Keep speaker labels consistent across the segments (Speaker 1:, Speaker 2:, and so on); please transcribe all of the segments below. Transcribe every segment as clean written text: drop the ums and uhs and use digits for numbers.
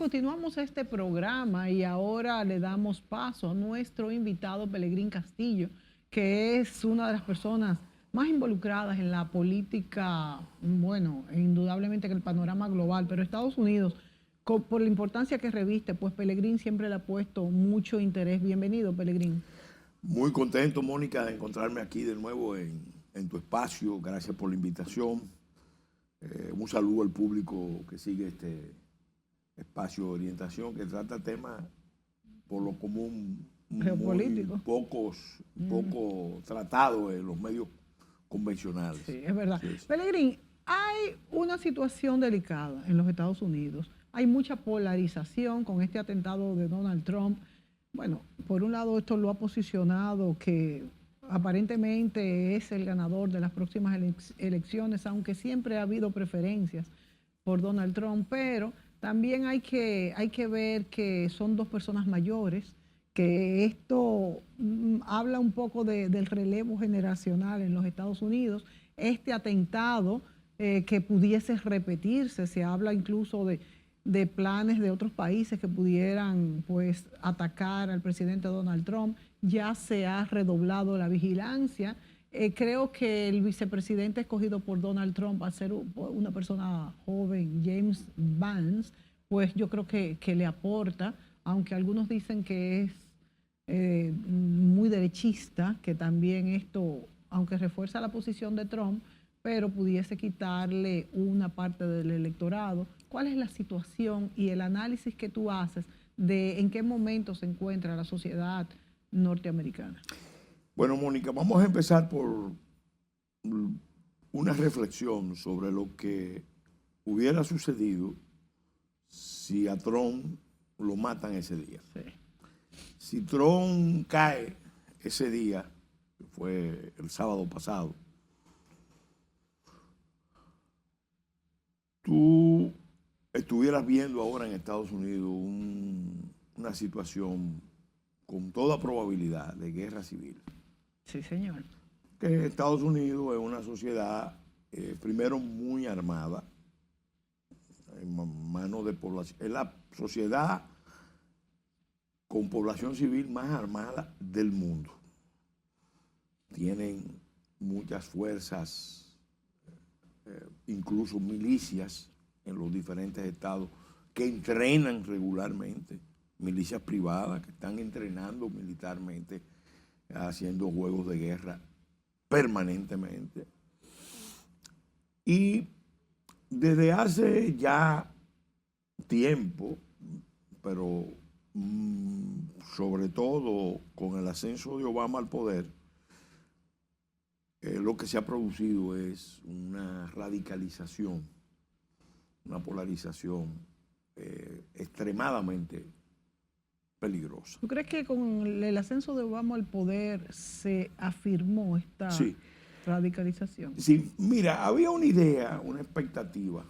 Speaker 1: continuamos este programa y ahora le damos paso a nuestro invitado Pelegrín Castillo, que es una de las personas más involucradas en la política, bueno, indudablemente en el panorama global, pero Estados Unidos, por la importancia que reviste, pues Pelegrín siempre le ha puesto mucho interés. Bienvenido, Pelegrín.
Speaker 2: Muy contento, Mónica, de encontrarme aquí de nuevo en tu espacio. Gracias por la invitación. Un saludo al público que sigue este espacio de orientación que trata temas por lo común muy poco tratados en los medios convencionales.
Speaker 1: Sí, es verdad.
Speaker 2: Sí, sí.
Speaker 1: Pelegrín, hay una situación delicada en los Estados Unidos. Hay mucha polarización con este atentado de Donald Trump. Bueno, por un lado esto lo ha posicionado que aparentemente es el ganador de las próximas elecciones, aunque siempre ha habido preferencias por Donald Trump, pero también hay que ver que son dos personas mayores, que esto habla un poco del relevo generacional en los Estados Unidos. Este atentado que pudiese repetirse, se habla incluso de planes de otros países que pudieran pues atacar al presidente Donald Trump. Ya se ha redoblado la vigilancia. Creo que el vicepresidente escogido por Donald Trump, al ser una persona joven, James Vance, pues yo creo que le aporta, aunque algunos dicen que es muy derechista, que también esto, aunque refuerza la posición de Trump, pero pudiese quitarle una parte del electorado. ¿Cuál es la situación y el análisis que tú haces de en qué momento se encuentra la sociedad norteamericana?
Speaker 2: Bueno, Mónica, vamos a empezar por una reflexión sobre lo que hubiera sucedido si a Trump lo matan ese día.
Speaker 1: Sí.
Speaker 2: Si Trump cae ese día, que fue el sábado pasado, tú estuvieras viendo ahora en Estados Unidos una situación con toda probabilidad de guerra civil.
Speaker 1: Sí, señor.
Speaker 2: Que Estados Unidos es una sociedad, primero, muy armada, en manos de población. Es la sociedad con población civil más armada del mundo. Tienen muchas fuerzas, incluso milicias en los diferentes estados que entrenan regularmente, milicias privadas que están entrenando militarmente, haciendo juegos de guerra permanentemente. Y desde hace ya tiempo, pero sobre todo con el ascenso de Obama al poder, lo que se ha producido es una radicalización, una polarización extremadamente peligrosa.
Speaker 1: ¿Tú crees que con el ascenso de Obama al poder se afirmó esta radicalización?
Speaker 2: Sí, mira, había una idea, una expectativa.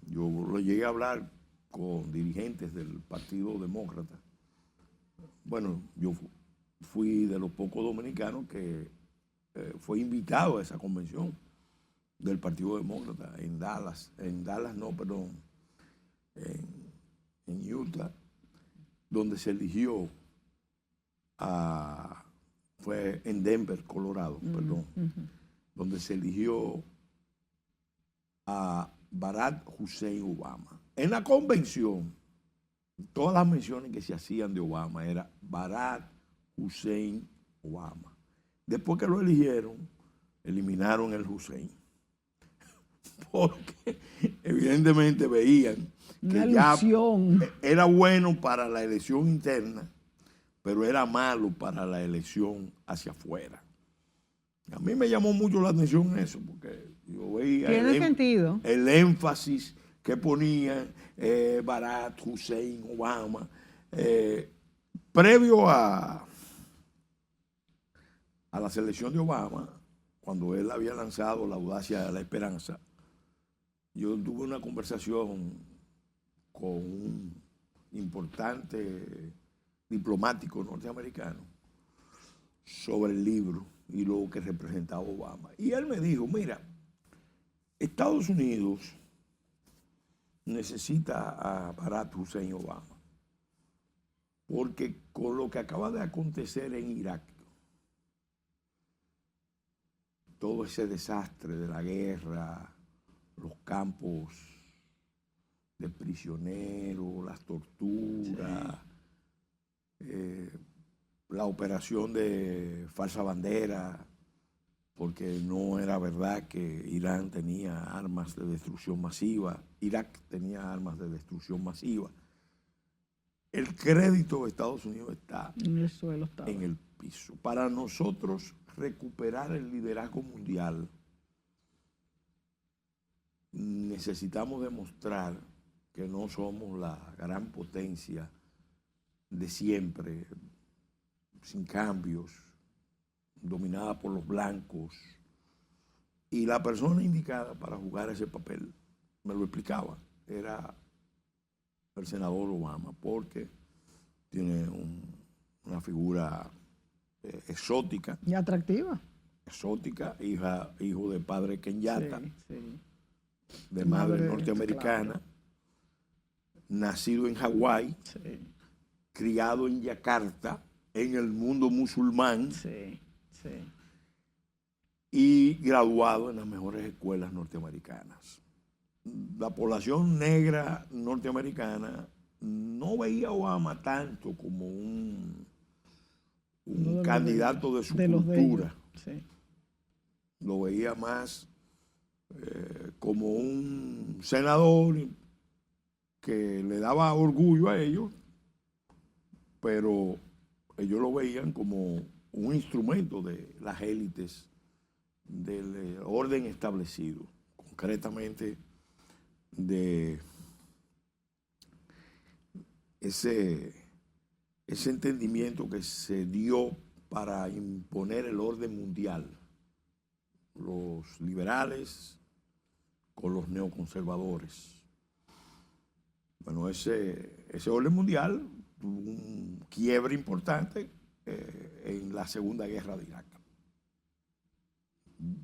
Speaker 2: Yo lo llegué a hablar con dirigentes del Partido Demócrata. Bueno, yo fui de los pocos dominicanos que fue invitado a esa convención del Partido Demócrata en Dallas. En Utah, donde se eligió fue en Denver, Colorado, donde se eligió a Barack Hussein Obama. En la convención, todas las menciones que se hacían de Obama era Barack Hussein Obama. Después que lo eligieron, eliminaron el Hussein. Porque evidentemente veían que ya era bueno para la elección interna, pero era malo para la elección hacia afuera. A mí me llamó mucho la atención eso, porque yo veía el énfasis que ponían Barack Hussein Obama. Previo a la selección de Obama, cuando él había lanzado La audacia de la esperanza, yo tuve una conversación con un importante diplomático norteamericano sobre el libro y lo que representaba Obama. Y él me dijo, mira, Estados Unidos necesita a Barack Hussein Obama. Porque con lo que acaba de acontecer en Irak, todo ese desastre de la guerra, los campos de prisioneros, las torturas, la operación de falsa bandera, porque no era verdad que Irán tenía armas de destrucción masiva, Irak tenía armas de destrucción masiva. El crédito de Estados Unidos está
Speaker 1: en el suelo,
Speaker 2: en el piso. Para nosotros recuperar el liderazgo mundial, necesitamos demostrar que no somos la gran potencia de siempre, sin cambios, dominada por los blancos. Y la persona indicada para jugar ese papel, me lo explicaba, era el senador Obama, porque tiene una figura exótica.
Speaker 1: Y atractiva.
Speaker 2: Exótica, hijo de padre kenyata, de
Speaker 1: madre
Speaker 2: madre norteamericana, claro, nacido en Hawái, criado en Yakarta, en el mundo musulmán, y graduado en las mejores escuelas norteamericanas. La población negra norteamericana no veía a Obama tanto como un candidato de su cultura. Lo veía más como un senador que le daba orgullo a ellos, pero ellos lo veían como un instrumento de las élites del orden establecido, concretamente de ese entendimiento que se dio para imponer el orden mundial, los liberales con los neoconservadores. Bueno, ese orden mundial tuvo un quiebre importante en la Segunda Guerra de Irak,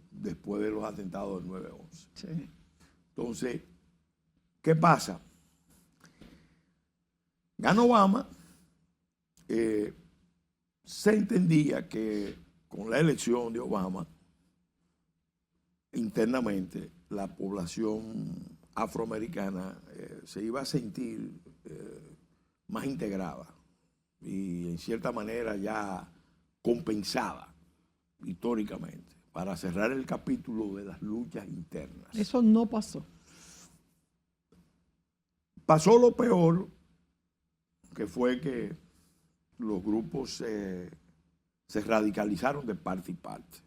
Speaker 2: después de los atentados del 9/11. Entonces, ¿qué pasa? Gana Obama. Se entendía que con la elección de Obama, internamente, la población afroamericana se iba a sentir más integrada y en cierta manera ya compensada históricamente para cerrar el capítulo de las luchas internas.
Speaker 1: Eso no pasó.
Speaker 2: Pasó lo peor, que fue que los grupos se radicalizaron de parte y parte.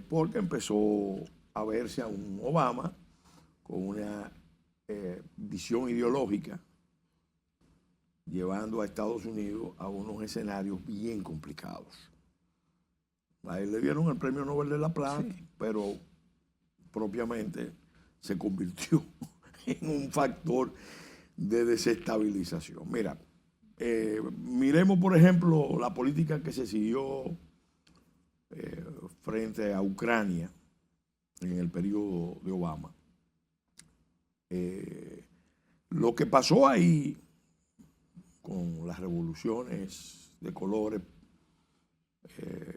Speaker 2: Porque empezó a verse a un Obama con una visión ideológica, llevando a Estados Unidos a unos escenarios bien complicados. A él le dieron el Premio Nobel de la Paz, pero propiamente se convirtió en un factor de desestabilización. Mira, miremos, por ejemplo, la política que se siguió frente a Ucrania en el periodo de Obama. Lo que pasó ahí con las revoluciones de colores,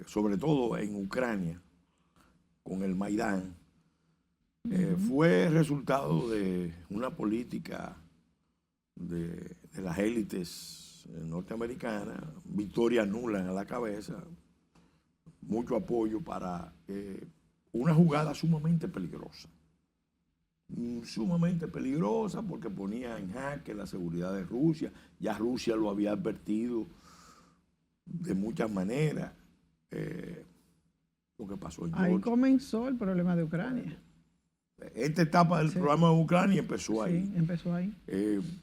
Speaker 2: sobre todo en Ucrania, con el Maidán, fue resultado de una política de las élites norteamericanas, victoria nula a la cabeza, mucho apoyo para una jugada sumamente peligrosa. Sumamente peligrosa porque ponía en jaque la seguridad de Rusia. Ya Rusia lo había advertido de muchas maneras. Lo que pasó en Georgia.
Speaker 1: Ahí comenzó el problema de Ucrania.
Speaker 2: Esta etapa del programa de Ucrania empezó ahí.
Speaker 1: Sí, empezó ahí.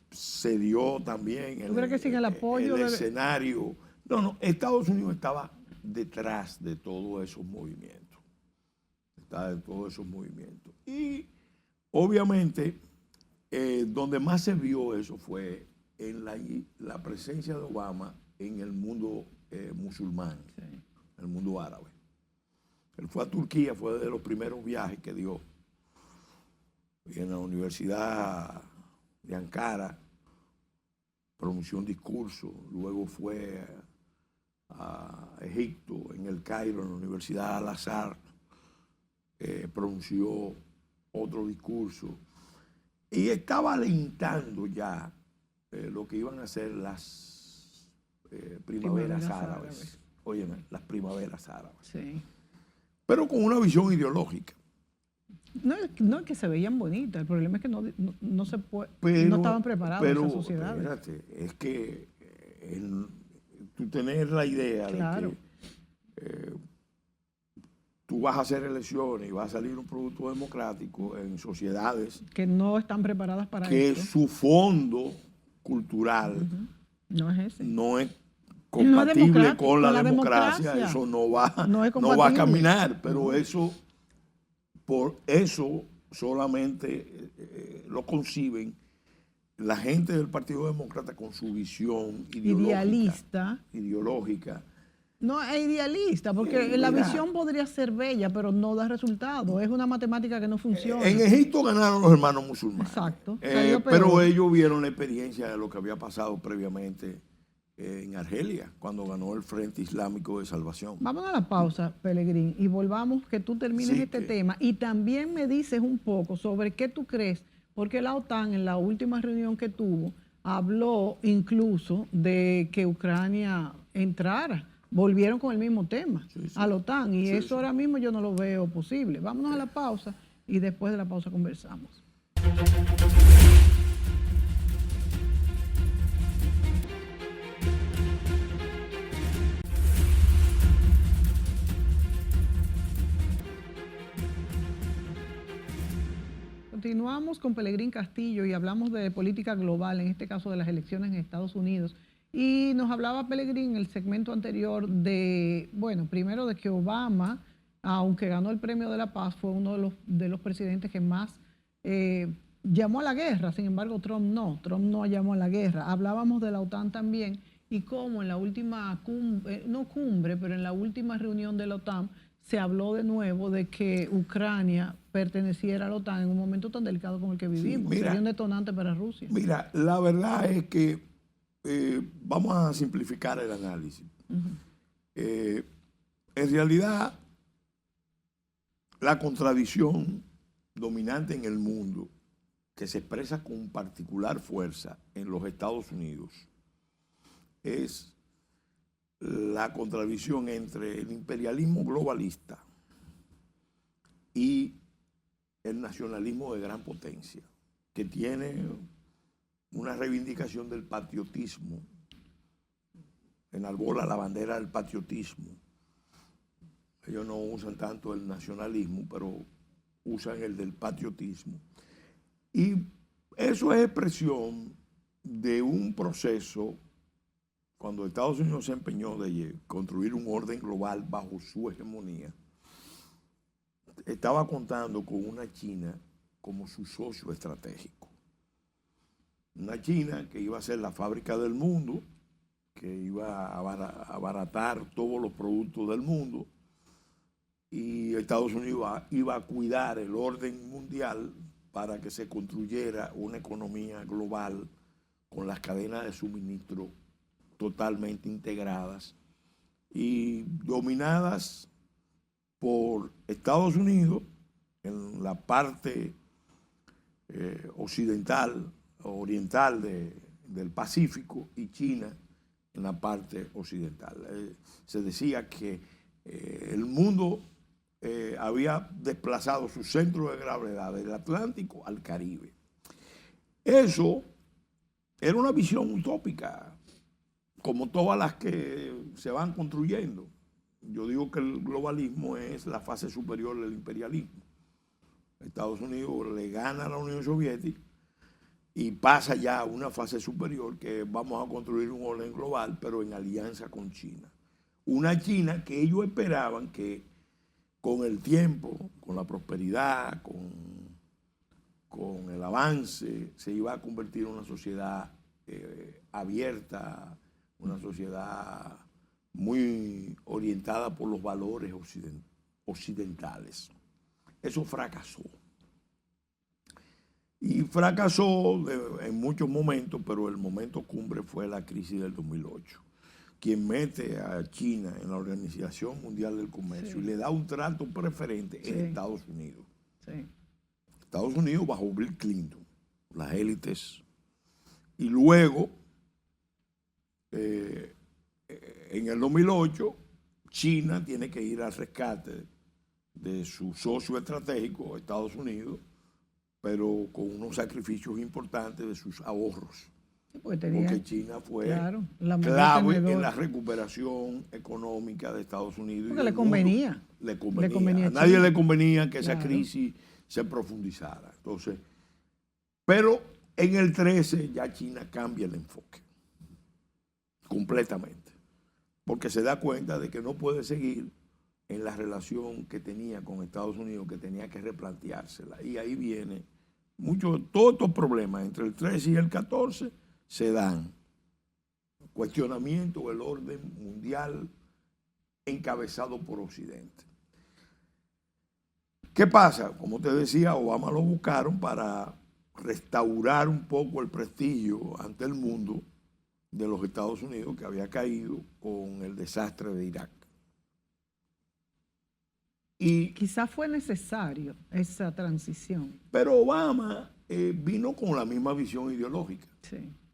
Speaker 2: Se dio también
Speaker 1: ¿Tú crees que sin el apoyo
Speaker 2: el escenario? No, Estados Unidos estaba detrás de todos esos movimientos. Y obviamente, donde más se vio eso fue en la presencia de Obama en el mundo musulmán, el mundo árabe. Él fue a Turquía, fue de los primeros viajes que dio. y en la Universidad de Ankara pronunció un discurso, luego fue a Egipto, en el Cairo, en la Universidad Al-Azhar, pronunció otro discurso y estaba alentando ya lo que iban a ser las primaveras árabes. Óyeme, las primaveras árabes.
Speaker 1: Sí.
Speaker 2: Pero con una visión ideológica.
Speaker 1: No es que se veían bonitas, el problema es que no se puede, no estaban preparados esas sociedades.
Speaker 2: Espérate, es que tú tener la idea
Speaker 1: claro.
Speaker 2: de que tú vas a hacer elecciones y va a salir un producto democrático en sociedades
Speaker 1: que no están preparadas para
Speaker 2: que
Speaker 1: esto.
Speaker 2: su fondo cultural
Speaker 1: no es ese.
Speaker 2: No es compatible con la democracia, eso no va a caminar, pero eso por eso solamente lo conciben la gente del Partido Demócrata con su visión ideológica.
Speaker 1: No es idealista, porque la visión podría ser bella, pero no da resultado. Es una matemática que no funciona.
Speaker 2: En Egipto ganaron los hermanos musulmanes.
Speaker 1: Exacto.
Speaker 2: Pero ellos vieron la experiencia de lo que había pasado previamente en Argelia, cuando ganó el Frente Islámico de Salvación.
Speaker 1: Vamos a la pausa, Pelegrín, y volvamos que tú termines este tema. Y también me dices un poco sobre qué tú crees, porque la OTAN en la última reunión que tuvo habló incluso de que Ucrania entrara. Volvieron con el mismo tema a la OTAN y eso ahora mismo yo no lo veo posible. Vámonos a la pausa y después de la pausa conversamos. Continuamos con Pelegrín Castillo y hablamos de política global, en este caso de las elecciones en Estados Unidos. Y nos hablaba Pelegrín en el segmento anterior de, bueno, primero de que Obama, aunque ganó el Premio de la Paz, fue uno de los presidentes que más llamó a la guerra. Sin embargo, Trump no llamó a la guerra. Hablábamos de la OTAN también y cómo en la última cumbre, pero en la última reunión de la OTAN se habló de nuevo de que Ucrania perteneciera a la OTAN en un momento tan delicado como el que vivimos. Sería un detonante para Rusia.
Speaker 2: Mira, la verdad es que vamos a simplificar el análisis. En realidad, la contradicción dominante en el mundo, que se expresa con particular fuerza en los Estados Unidos, es la contradicción entre el imperialismo globalista y el nacionalismo de gran potencia, que tiene una reivindicación del patriotismo, enarbola la bandera del patriotismo. Ellos no usan tanto el nacionalismo, pero usan el del patriotismo. Y eso es expresión de un proceso, cuando Estados Unidos se empeñó de construir un orden global bajo su hegemonía, estaba contando con una China como su socio estratégico. Una China que iba a ser la fábrica del mundo, que iba a abaratar todos los productos del mundo, y Estados Unidos iba a cuidar el orden mundial para que se construyera una economía global con las cadenas de suministro totalmente integradas y dominadas por Estados Unidos en la parte oriental del Pacífico y China en la parte occidental. Se decía que el mundo había desplazado su centro de gravedad del Atlántico al Caribe. Eso era una visión utópica, como todas las que se van construyendo. Yo digo que el globalismo es la fase superior del imperialismo. Estados Unidos le gana a la Unión Soviética y pasa ya a una fase superior, que vamos a construir un orden global, pero en alianza con China. Una China que ellos esperaban que con el tiempo, con la prosperidad, con el avance, se iba a convertir en una sociedad abierta, una sociedad muy orientada por los valores occidentales. Eso fracasó. Y fracasó en muchos momentos, pero el momento cumbre fue la crisis del 2008. Quien mete a China en la Organización Mundial del Comercio y le da un trato preferente es Estados Unidos.
Speaker 1: Sí.
Speaker 2: Estados Unidos bajo Bill Clinton, las élites. Y luego, en el 2008, China tiene que ir al rescate de su socio estratégico, Estados Unidos, pero con unos sacrificios importantes de sus ahorros. Porque China fue clave en la recuperación económica de Estados Unidos.
Speaker 1: Porque le convenía.
Speaker 2: Le convenía. A nadie le convenía que esa crisis se profundizara. Entonces, pero en el 13 ya China cambia el enfoque. Completamente. Porque se da cuenta de que no puede seguir en la relación que tenía con Estados Unidos, que tenía que replanteársela. Y ahí viene todos estos problemas entre el 13 y el 14 se dan. Cuestionamiento del orden mundial encabezado por Occidente. ¿Qué pasa? Como te decía, Obama lo buscaron para restaurar un poco el prestigio ante el mundo de los Estados Unidos, que había caído con el desastre de Irak. Y
Speaker 1: quizás fue necesario esa transición.
Speaker 2: Pero Obama vino con la misma visión ideológica,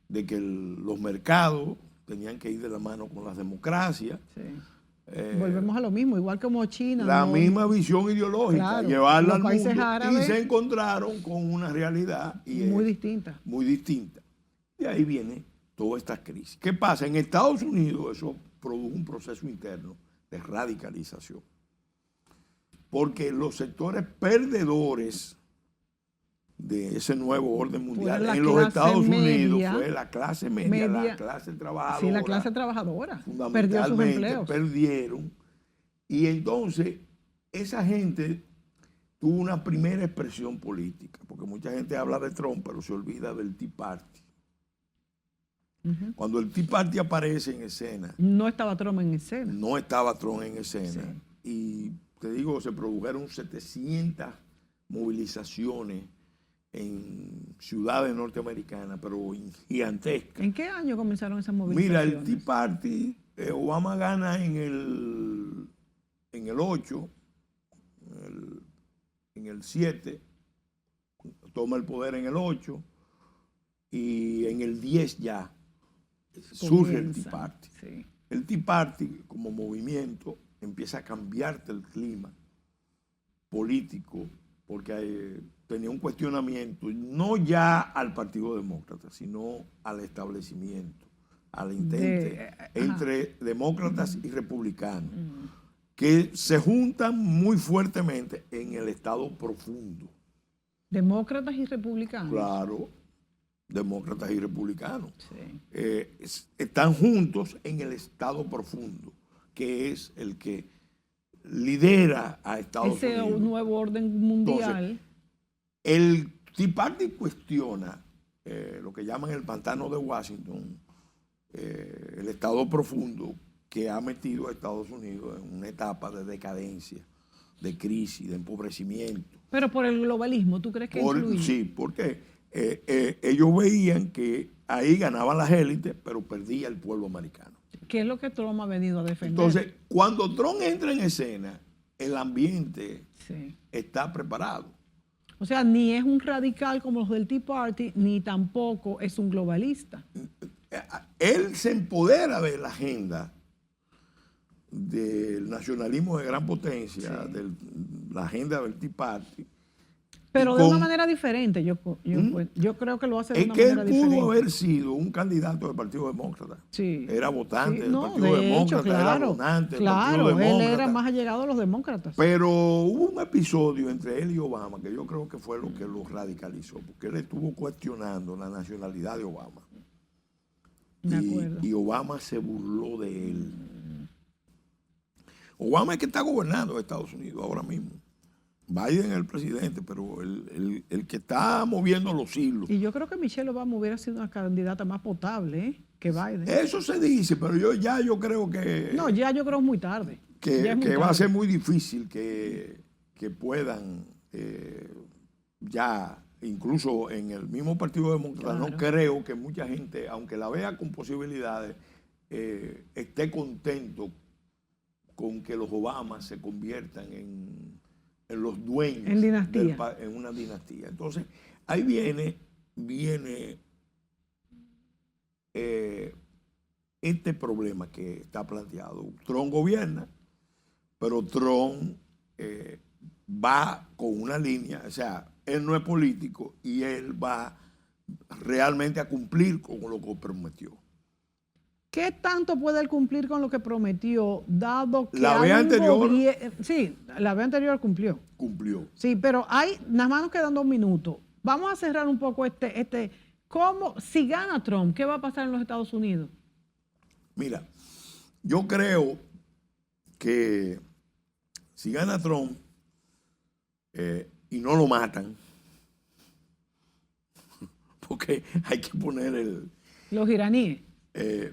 Speaker 2: de que los mercados tenían que ir de la mano con las democracias.
Speaker 1: Volvemos a lo mismo, igual como China.
Speaker 2: La misma visión ideológica, llevarla al mundo, árabes, y se encontraron con una realidad
Speaker 1: muy distinta.
Speaker 2: Muy distinta. Y ahí viene toda esta crisis. ¿Qué pasa? En Estados Unidos eso produjo un proceso interno de radicalización. Porque los sectores perdedores de ese nuevo orden mundial en los Estados Unidos fue la clase media, la clase trabajadora.
Speaker 1: Sí, la clase trabajadora.
Speaker 2: Perdió sus empleos. Perdieron. Y entonces esa gente tuvo una primera expresión política, porque mucha gente habla de Trump, pero se olvida del Tea Party. Cuando el Tea Party aparece en escena.
Speaker 1: No estaba Trump en escena.
Speaker 2: No estaba Trump en escena. Y te digo, se produjeron 700 movilizaciones en ciudades norteamericanas, pero gigantescas.
Speaker 1: ¿En qué año comenzaron esas movilizaciones?
Speaker 2: Mira, el Tea Party, Obama gana en el 8, en el 7, toma el poder en el 8, y en el 10 ya surge el Tea Party. El Tea Party como movimiento empieza a cambiarte el clima político, porque tenía un cuestionamiento, no ya al Partido Demócrata, sino al establecimiento, al intente entre demócratas y republicanos, que se juntan muy fuertemente en el estado profundo.
Speaker 1: ¿Demócratas y republicanos?
Speaker 2: Claro, demócratas y republicanos. Están juntos en el estado profundo, que es el que lidera a Estados Unidos.
Speaker 1: Ese nuevo orden mundial.
Speaker 2: Entonces, el Tea Party cuestiona lo que llaman el pantano de Washington, el estado profundo que ha metido a Estados Unidos en una etapa de decadencia, de crisis, de empobrecimiento.
Speaker 1: Pero por el globalismo, ¿tú crees que influye?
Speaker 2: Sí, porque ellos veían que ahí ganaban las élites, pero perdía el pueblo americano.
Speaker 1: ¿Qué es lo que Trump ha venido a defender?
Speaker 2: Entonces, cuando Trump entra en escena, el ambiente está preparado.
Speaker 1: O sea, ni es un radical como los del Tea Party, ni tampoco es un globalista.
Speaker 2: Él se empodera de la agenda del nacionalismo de gran potencia, de la agenda del Tea Party.
Speaker 1: Pero de una manera diferente, yo creo que lo hace de una manera diferente.
Speaker 2: Es que él pudo haber sido un candidato del Partido Demócrata. Era votante del Partido Demócrata, era donante del Partido Demócrata.
Speaker 1: Él era más allegado a los demócratas.
Speaker 2: Pero hubo un episodio entre él y Obama que yo creo que fue lo que lo radicalizó, porque él estuvo cuestionando la nacionalidad de Obama. Y Obama se burló de él. Obama es que está gobernando Estados Unidos ahora mismo. Biden es el presidente, pero el que está moviendo los hilos.
Speaker 1: Y yo creo que Michelle Obama hubiera sido una candidata más potable que Biden.
Speaker 2: Eso se dice, pero yo creo que...
Speaker 1: No, yo creo muy tarde.
Speaker 2: Que va a ser muy difícil que puedan ya incluso en el mismo Partido Demócrata,
Speaker 1: Claro.
Speaker 2: no creo que mucha gente, aunque la vea con posibilidades, esté contento con que los Obama se conviertan en los dueños
Speaker 1: En dinastía.
Speaker 2: en una dinastía. Entonces, ahí viene este problema que está planteado. Trump gobierna, pero Trump va con una línea, o sea, él no es político y él va realmente a cumplir con lo que prometió.
Speaker 1: ¿Qué tanto puede él cumplir con lo que prometió, dado que
Speaker 2: La vez anterior
Speaker 1: sí, la vez anterior cumplió.
Speaker 2: Sí,
Speaker 1: pero nada más nos quedan 2 minutos. Vamos a cerrar un poco si gana Trump, ¿qué va a pasar en los Estados Unidos?
Speaker 2: Mira, yo creo que si gana Trump y no lo matan, porque hay que poner
Speaker 1: Los iraníes.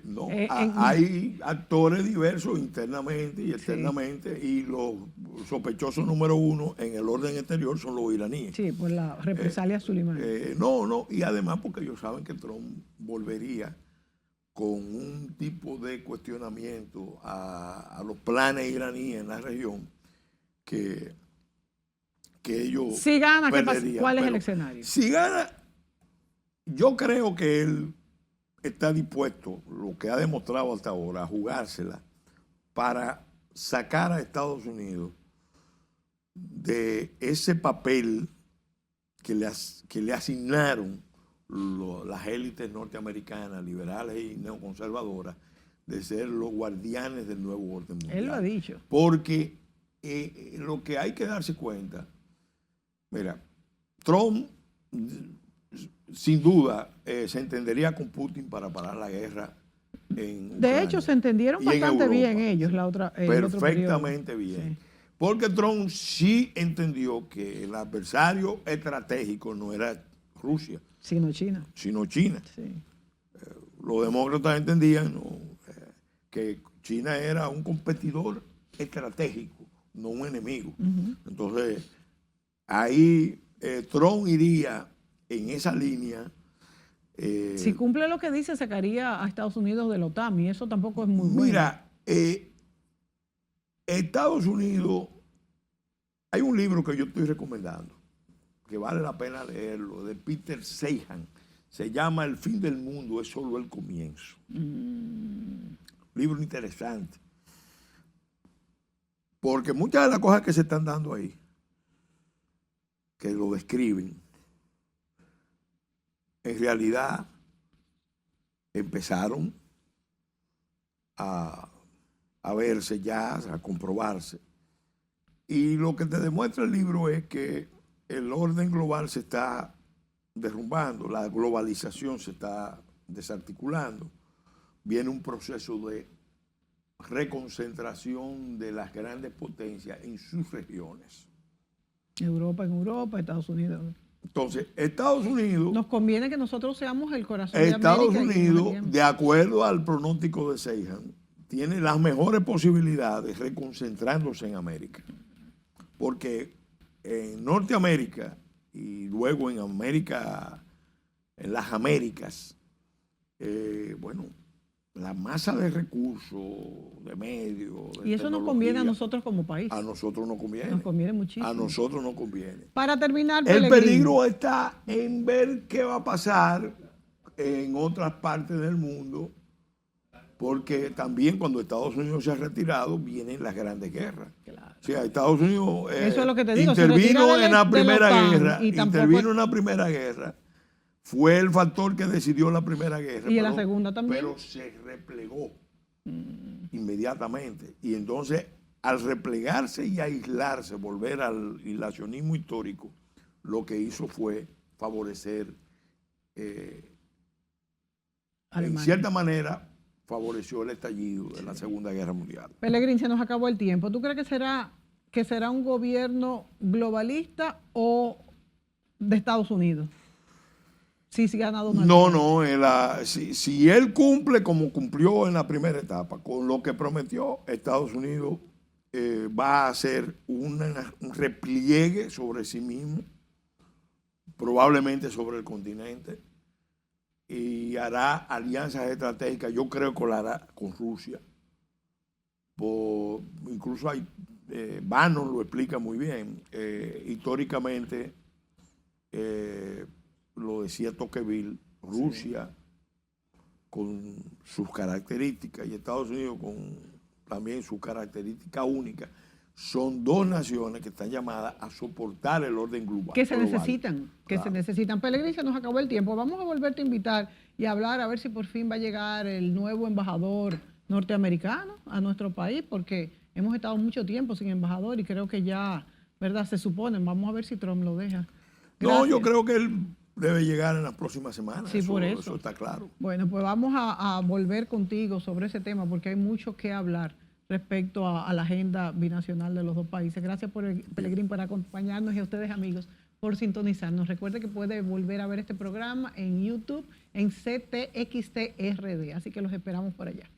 Speaker 2: No, hay actores diversos internamente y externamente, y los sospechosos número 1 en el orden exterior son los iraníes.
Speaker 1: Sí, por la represalia Soleimani.
Speaker 2: No, y además porque ellos saben que Trump volvería con un tipo de cuestionamiento a los planes iraníes en la región que ellos
Speaker 1: si gana,
Speaker 2: perderían.
Speaker 1: ¿cuál es el escenario?
Speaker 2: Si gana, yo creo que él está dispuesto, lo que ha demostrado hasta ahora, a jugársela para sacar a Estados Unidos de ese papel que le asignaron las élites norteamericanas, liberales y neoconservadoras, de ser los guardianes del nuevo orden mundial.
Speaker 1: Él lo ha dicho.
Speaker 2: Porque lo que hay que darse cuenta, mira, Trump sin duda se entendería con Putin para parar la guerra en Ucrania.
Speaker 1: De hecho, se entendieron bastante bien ellos
Speaker 2: perfectamente bien. Sí. Porque Trump sí entendió que el adversario estratégico no era Rusia,
Speaker 1: sino China.
Speaker 2: Sí. Los demócratas entendían que China era un competidor estratégico, no un enemigo. Entonces, ahí Trump iría en esa línea.
Speaker 1: Si cumple lo que dice, sacaría a Estados Unidos de la OTAN, y eso tampoco es muy bueno.
Speaker 2: Mira, Estados Unidos, hay un libro que yo estoy recomendando, que vale la pena leerlo, de Peter Seihan. Se llama El fin del mundo es solo el comienzo. Libro interesante. Porque muchas de las cosas que se están dando ahí, que lo describen, en realidad empezaron a verse ya, a comprobarse. Y lo que te demuestra el libro es que el orden global se está derrumbando, la globalización se está desarticulando. Viene un proceso de reconcentración de las grandes potencias en sus regiones.
Speaker 1: Europa en Europa, Estados Unidos.
Speaker 2: Entonces, Estados Unidos...
Speaker 1: Nos conviene que nosotros seamos el corazón de América.
Speaker 2: Estados Unidos, de acuerdo al pronóstico de Seihan, tiene las mejores posibilidades reconcentrándose en América. Porque en Norteamérica y luego en América, en las Américas, la masa de recursos, de medios, de
Speaker 1: y eso nos conviene a nosotros como país.
Speaker 2: A nosotros nos conviene.
Speaker 1: Nos conviene muchísimo.
Speaker 2: A nosotros nos conviene.
Speaker 1: Para terminar,
Speaker 2: el peligro está en ver qué va a pasar en otras partes del mundo, porque también cuando Estados Unidos se ha retirado, vienen las grandes guerras.
Speaker 1: Claro.
Speaker 2: O sea, Estados Unidos
Speaker 1: eso es lo que te digo,
Speaker 2: intervino en la primera guerra, intervino en la primera guerra. Fue el factor que decidió la primera guerra.
Speaker 1: Y en la segunda también.
Speaker 2: Pero se replegó inmediatamente. Y entonces, al replegarse y aislarse, volver al aislacionismo histórico, lo que hizo fue favorecer, en cierta manera, favoreció el estallido de la Segunda Guerra Mundial.
Speaker 1: Pellegrín, se nos acabó el tiempo. ¿Tú crees que será un gobierno globalista o de Estados Unidos? Sí, gana Donald Trump.
Speaker 2: No, si él cumple como cumplió en la primera etapa, con lo que prometió, Estados Unidos va a hacer un repliegue sobre sí mismo probablemente sobre el continente, y hará alianzas estratégicas, yo creo que lo hará con Rusia. Incluso hay, Bannon lo explica muy bien, históricamente, lo decía Tocqueville, Rusia con sus características y Estados Unidos con también su característica única, son dos naciones que están llamadas a soportar el orden global.
Speaker 1: Que se necesitan, se necesitan. Pellegrini, se nos acabó el tiempo. Vamos a volverte a invitar y a hablar a ver si por fin va a llegar el nuevo embajador norteamericano a nuestro país, porque hemos estado mucho tiempo sin embajador y creo que ya, ¿verdad? Se supone, vamos a ver si Trump lo deja. Gracias.
Speaker 2: No, yo creo que él debe llegar en las próximas semanas.
Speaker 1: Sí, por eso.
Speaker 2: Eso está claro.
Speaker 1: Bueno, pues vamos a volver contigo sobre ese tema porque hay mucho que hablar respecto a la agenda binacional de los dos países. Gracias, Pellegrini, por acompañarnos y a ustedes, amigos, por sintonizarnos. Recuerde que puede volver a ver este programa en YouTube, en CTXTRD, así que los esperamos por allá.